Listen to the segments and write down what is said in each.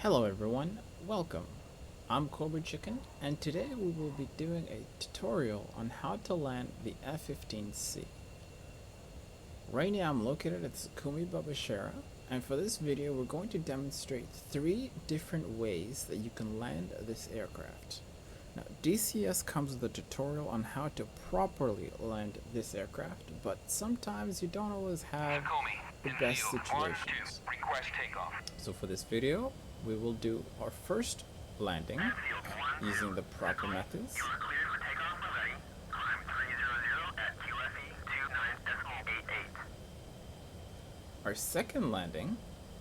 Hello everyone, welcome. I'm Cobra Chicken and today we will be doing a tutorial on how to land the F15C. Right now I'm located at Sukumi Babashara, and for this video we're going to demonstrate 3 different ways that you can land this aircraft. Now DCS comes with a tutorial on how to properly land this aircraft, but sometimes you don't always have the best situations. So for this video we will do our first landing using the proper methods. Our second landing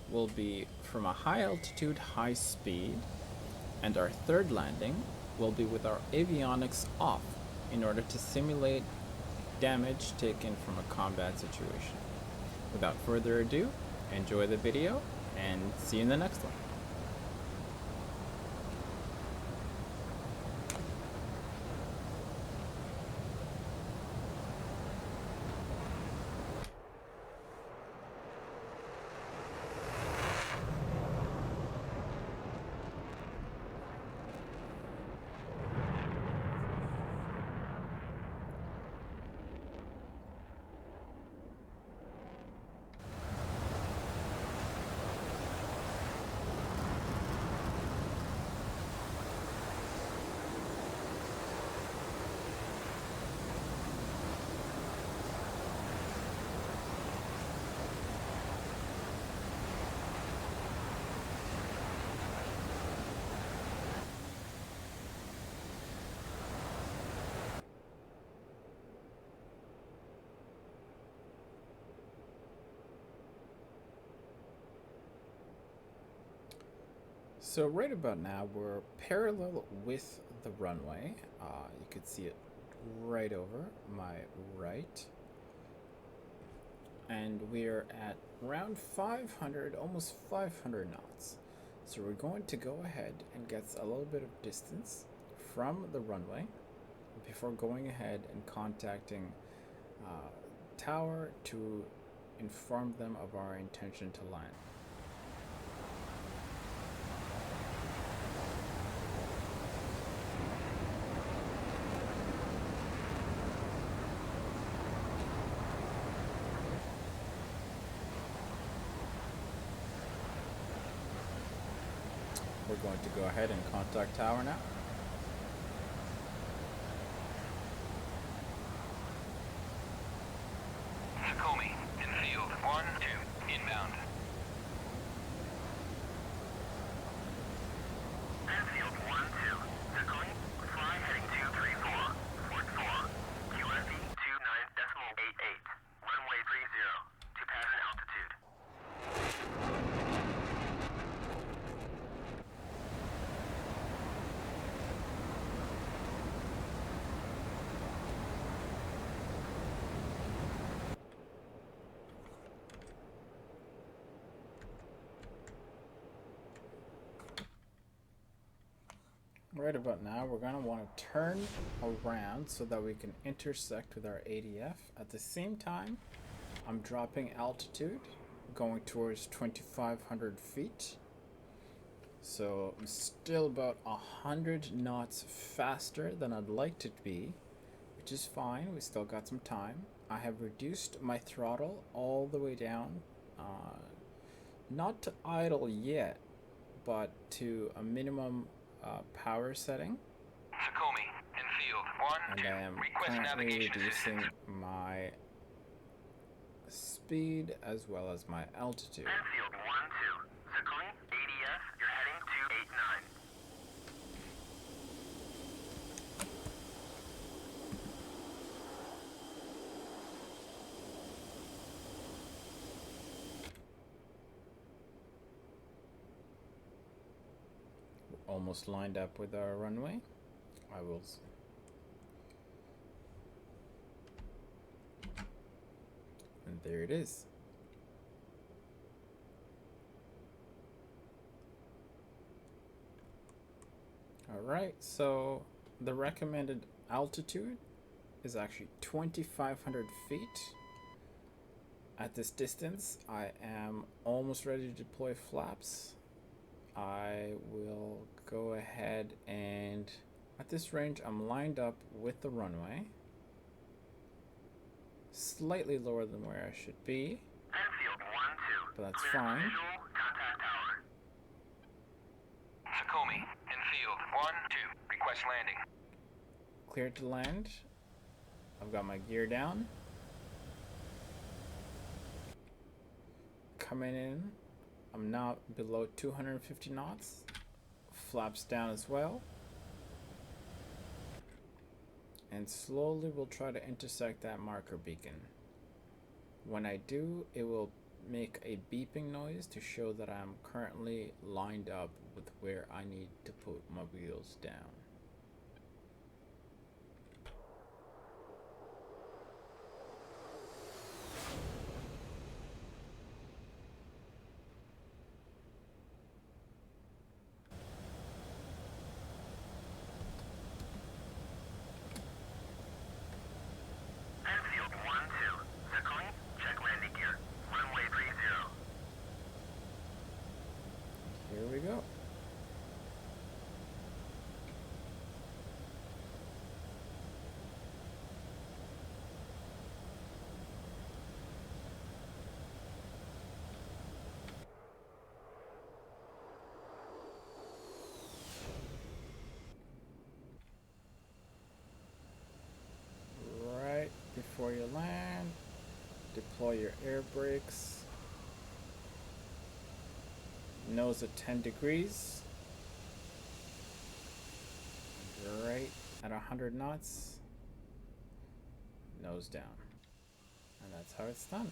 will be from a high altitude, high speed, and our third landing will be with our avionics off in order to simulate damage taken from a combat situation. Without further ado, enjoy the video and see you in the next one. So right about now we're parallel with the runway. You can see it right over my right. And we're at around 500, almost 500 knots. So we're going to go ahead and get a little bit of distance from the runway before going ahead and contacting tower to inform them of our intention to land. We're going to go ahead and contact tower now. Sukumi, in field 1-2, inbound. Field 1-2, Sukumi, fly heading 234, Fort 4, QFE 29.88, runway 30, to pattern altitude. Right about now, we're going to want to turn around so that we can intersect with our ADF. At the same time, I'm dropping altitude, going towards 2,500 feet. So I'm still about 100 knots faster than I'd like to be, which is fine. We still got some time. I have reduced my throttle all the way down, not to idle yet, but to a minimum power setting. Sukumi, in field 1-2, and I am request currently navigation reducing assistance. my speed as well as my altitude. Field 1-2, Sukumi, ADF, you're heading to 89. We're almost lined up with our runway. I will and there it is. Alright, so the recommended altitude is actually 2,500 feet. At this distance, I am almost ready to deploy flaps. I will go ahead and at this range I'm lined up with the runway. Slightly lower than where I should be. Enfield 1-2. But that's Clear fine. visual, contact tower. Sukomi, infield 1-2. Request landing. Cleared to land. I've got my gear down. Coming in. I'm now below 250 knots. Flaps down as well. And slowly we'll try to intersect that marker beacon. When I do, it will make a beeping noise to show that I'm currently lined up with where I need to put my wheels down. Enfield 1-2. Sukomi, check landing gear. Runway 30. Here we go. Right before you land, deploy your air brakes. Nose at 10 degrees. Right at 100 knots. Nose down. And that's how it's done.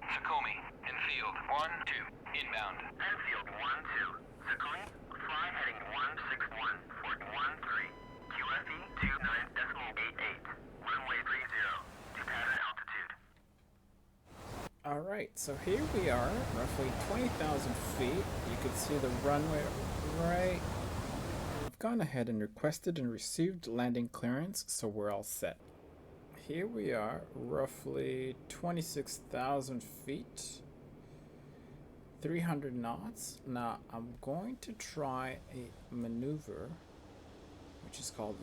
Sukomi, infield 1-2. Inbound. Enfield 1-2. Sukomi, fly heading 161. Port 13. QFE 29.88. Runway 30. To pattern altitude. Alright, so here we are, roughly 20,000 feet. You can see the runway right. I've gone ahead and requested and received landing clearance, so we're all set. Here we are, roughly 26,000 feet, 300 knots. Now I'm going to try a maneuver, which is called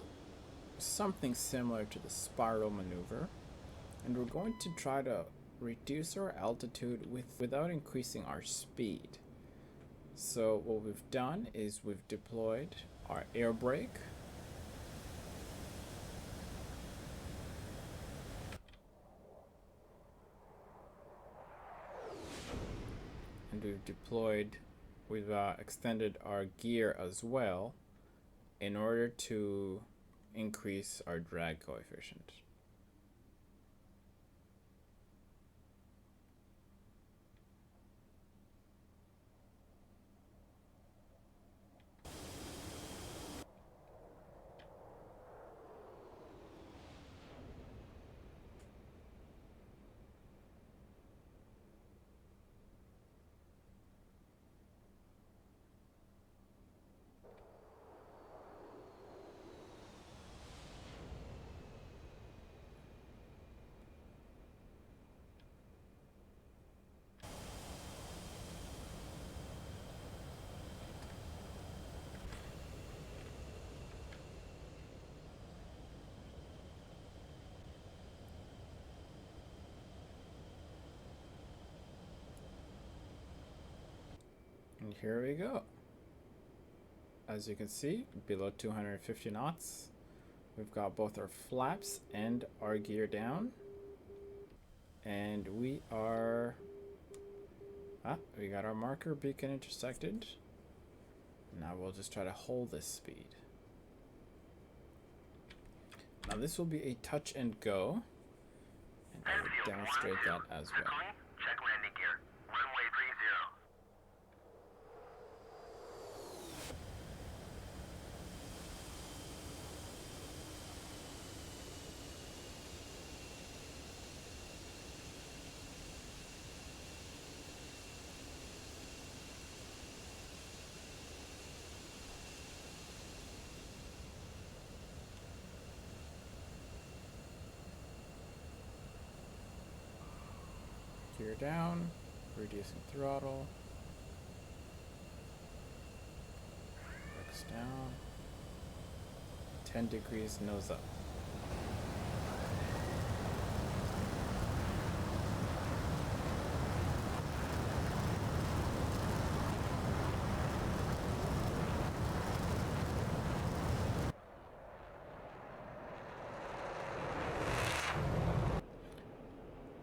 something similar to the spiral maneuver. And we're going to try to reduce our altitude without increasing our speed. So what we've done is we've deployed our air brake. And we've extended our gear as well in order to increase our drag coefficient. And here we go. As you can see, below 250 knots. We've got both our flaps and our gear down. And we got our marker beacon intersected. Now we'll just try to hold this speed. Now this will be a touch and go. And I will demonstrate that as well. Sukomi, check landing gear. Runway 30. gear down, reducing throttle, brakes down, 10 degrees nose up.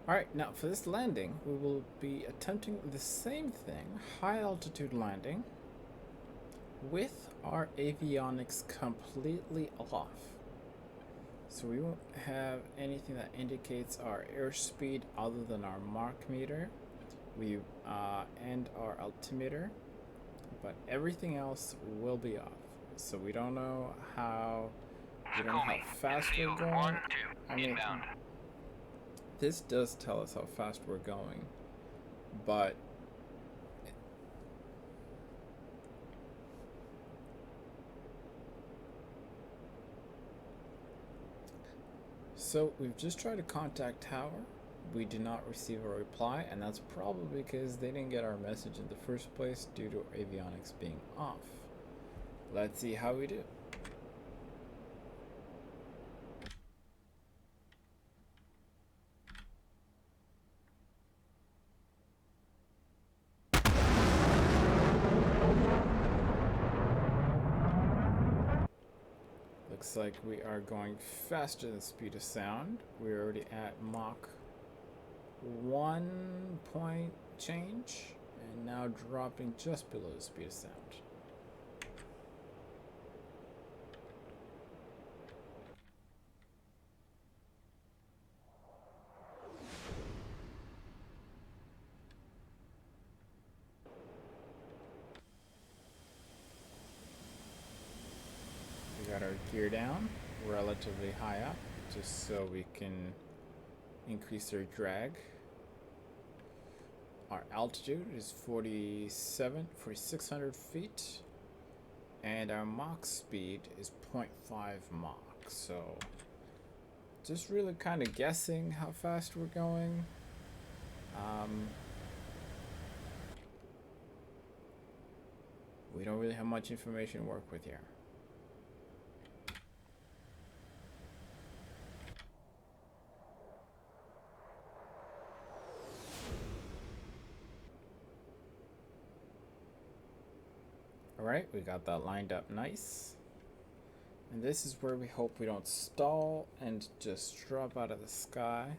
Alright, now for this landing, we will be attempting the same thing, high altitude landing, with our avionics completely off. So we won't have anything that indicates our airspeed other than our Mach meter, and our altimeter, but everything else will be off. So we don't know how fast we're going. 1, 2, I mean, inbound. this does tell us how fast we're going, but so we've just tried to contact Tower. We did not receive a reply, and that's probably because they didn't get our message in the first place due to avionics being off. Let's see how we do. Looks like we are going faster than speed of sound. We're already at Mach 1 point change, and now dropping just below the speed of sound. We got our gear down relatively high up, just so we can increase our drag. Our altitude is 4,600 feet, and our Mach speed is 0.5 Mach. So just really kind of guessing how fast we're going. We don't really have much information to work with here. Alright, we got that lined up nice. And this is where we hope we don't stall and just drop out of the sky.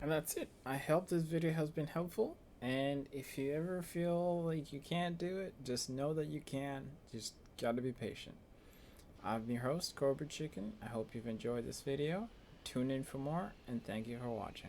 And that's it. I hope this video has been helpful. And if you ever feel like you can't do it, just know that you can. Just gotta be patient. I'm your host, Corbett Chicken. I hope you've enjoyed this video. Tune in for more, and thank you for watching.